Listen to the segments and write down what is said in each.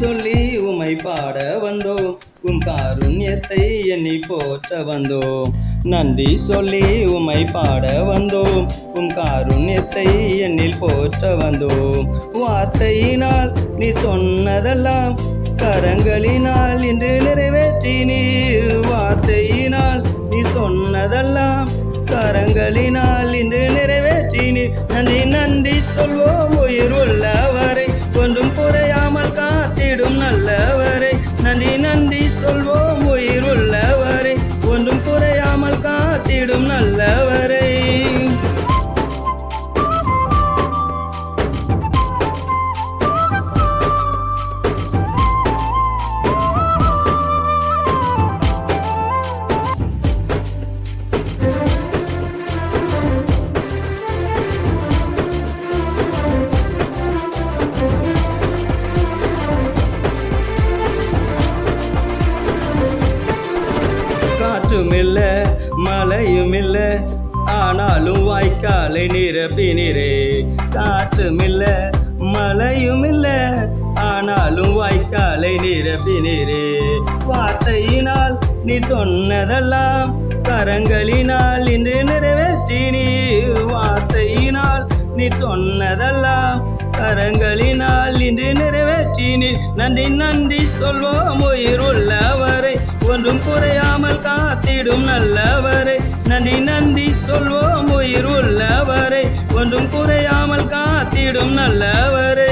சொல்லி உமை பாட வந்தோம், உம் காருண்யத்தை எண்ணி போற்ற வந்தோம். நன்றி சொல்லி உமை பாட வந்தோம், உம் காருண்யத்தை எண்ணில் போற்ற வந்தோம். வார்த்தையினால் நீ சொன்னதெல்லாம் கரங்களினால் இன்று நிறைவேற்றி நீர். வார்த்தையினால் நீ சொன்னதெல்லாம் கரங்களினால் இன்று நிறைவேற்றி நீர். நன்றி நன்றி சொல்வோம் உயிர் உள்ளவரை, ஒன்றும் குறையாமல் காத்திடும் நல்லவரை. நன்றி நன்றி சொல்வோம் உயிர் உள்ளவரை, ஒன்றும் குறையாமல் காத்திடும் நல்லவரை. காற்றுமில்ல மழையுமில்ல ஆனாலும் வாய்க்காலை நிரப்பினரே. காற்றுமில்ல மழையுமில்ல ஆனாலும் வாய்க்காலை நிரப்பினரே. வார்த்தையினால் நீ சொன்னதெல்லாம் கரங்களினால் இன்று நிறைவேற்றி நீர். வார்த்தையினால் நீ சொன்னதெல்லாம் கரங்களினால் இன்று நிறைவேற்றி நீர். நன்றி நன்றி சொல்வோம் உயிர் உள்ளவரை, ஒன்றும் குறையாமல் காத்திடும் நல்லவரை. நன்றி நன்றி சொல்வோம் உயிர் உள்ளவரை, ஒன்றும் குறையாமல் காத்திடும் நல்லவரை.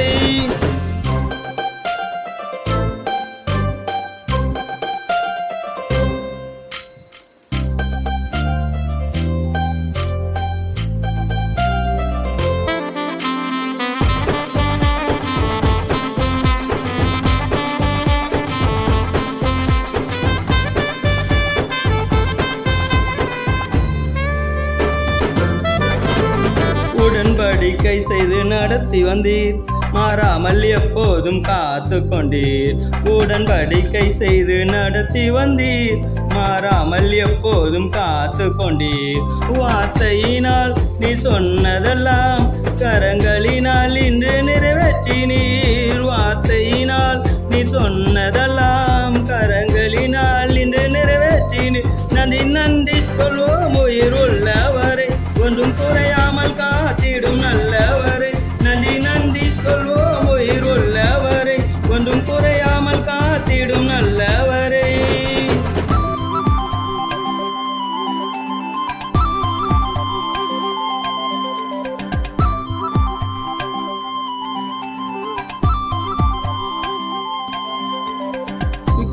உடன்படிக்கை செய்து நடத்தி வந்தீர், மாறாமல் எப்போதும் காத்து கொண்டீர். உடன்படிக்கை செய்து நடத்தி வந்தீர், மாறாமல் எப்போதும் காத்து கொண்டீர். வார்த்தையினால் நீ சொன்னதெல்லாம் கரங்களினால் இன்று நிறைவேற்றி நீர். வார்த்தையினால் நீ சொன்னதெல்லாம் கரங்களினால் இன்று நிறைவேற்றி நீர். நன்றி நன்றி சொல்வோம் உயிர் உள்ளவரை, ஒன்றும் குறையாமல் காத்திடும் நல்லவரை. நன்றி நன்றி சொல்வோம் உயிர் உள்ளவரை, ஒன்றும் குறையாமல் காத்திடும் நல்லவரை.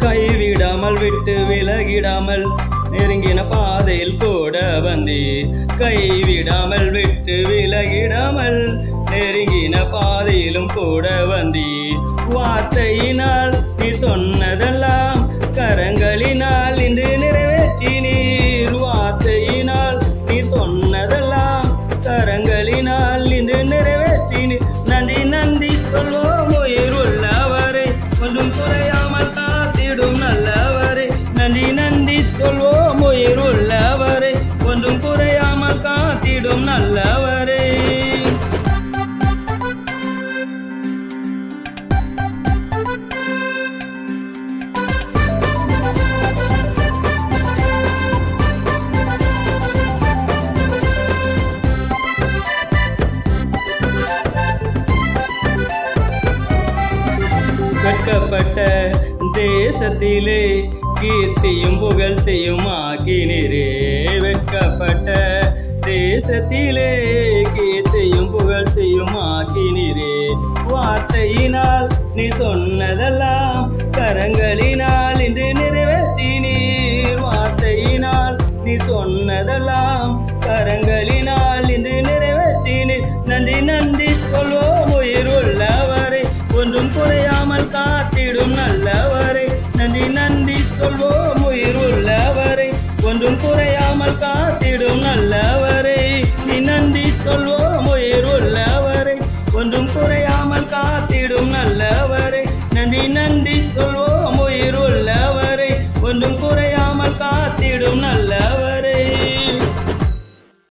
கைவிடாமல் விட்டு விலகிடாமல் நெருங்கின பாதையில் கூட வந்தீர். கைவிடாமல் விட்டு விலகிடாமல் நெருங்கின பாதையிலும் கூட வந்தீர். வார்த்தையினால் நீ சொன்னதெல்லாம் கரங்களினால் இன்று நிறைவேற்றி நீர். வார்த்தையினால் நீ சொன்னதெல்லாம் கரங்களினால் இன்று நிறைவேற்றி நீர். நன்றி நன்றி சொல்வோம் உயிர் உள்ளவரை, ஒன்றும் குறையாமல் காத்திடும் நல்லவரை. நன்றி நன்றி சொல்வோம் உயிர் உள்ளவரை, ஒன்றும் குறையாமல் காத்திடும் நல்லவரை. வெட்கப்பட்ட தேசத்திலே கீர்த்தியும் புகழ் செய்யும் ஆக்கினரே. வெட்கப்பட்ட தேசத்திலே கீர்த்தியும் புகழ் செய்யும் ஆக்கினரே. வார்த்தையினால் நீ சொன்னதெல்லாம் கரங்களினால் இன்று நிறைவேற்றி நீர். வார்த்தையினால் நீ சொன்னதெல்லாம் கரங்களினால் இன்று நிறைவேற்றி நீர். நன்றி நன்றி சொல்வோம் உயிர் உள்ளவரை, ஒன்றும் குறையாமல் காத்திடும் நல்லவரை. நன்றி நன்றி சொல்வோம் உயிர் உள்ளவரை, ஒன்றும் குறையாமல் காத்திடும் நல்லவர்.